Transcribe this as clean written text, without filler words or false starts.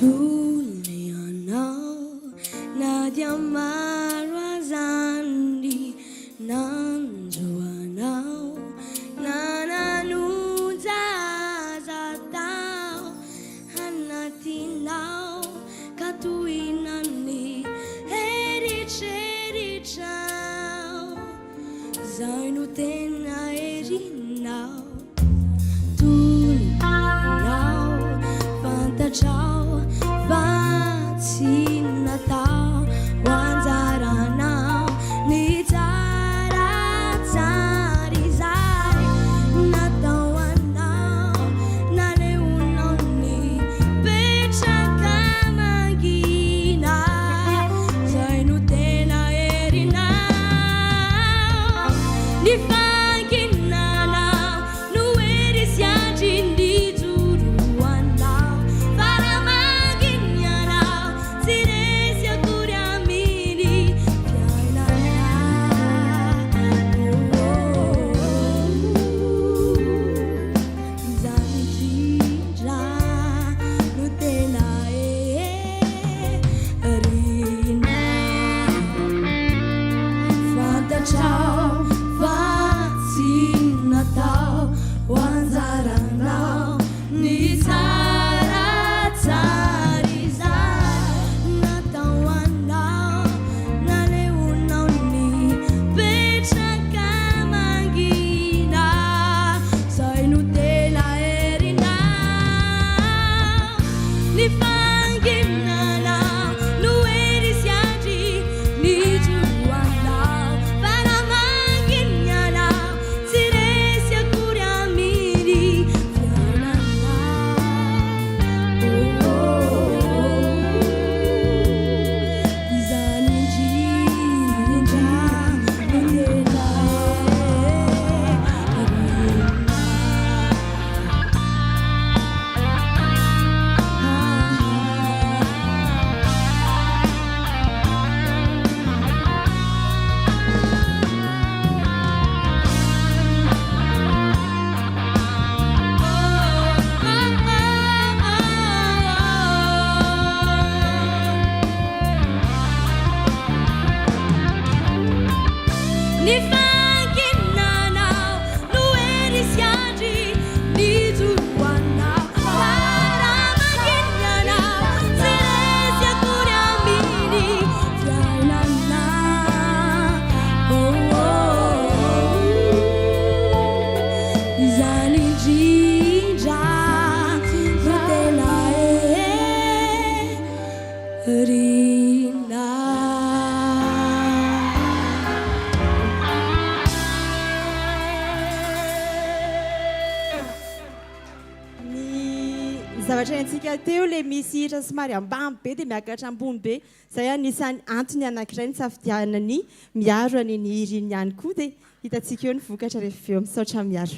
Tulianao Nadia Marazandi Nanjoanao Nananujazatao Hanatinao Katuinani Hericherichao Zainutena erinao Tulianao Fantachao Vacinatao Wanzaranao Nitzaratzarizai Natawanao Naleunoni Pechakamagina Zainutena erinao Nifakinanao Nuerisiaji Nijuruanao Ciao, vacinatao, wanzaranao, nitzaratzarizai, natawanao, naleunoni, pechakamagina, zainutela erinao, nifanginanao, nuerisiaji, nijuanao. Nifanginanao, nuerisiaji, nijuanao, paramaginanao, Ceresia curiamini, fiainanao, Zaninjinja, nutela erina. Zavatra antsika teo le misy hira somary ambany be dia miakatra ambony be. Zay anisany antony anankiray ny safidianany miaro an'iny hira iny ihany koa dia hitantsika eo ny vokatra rehefa avy eo misaotra miaro.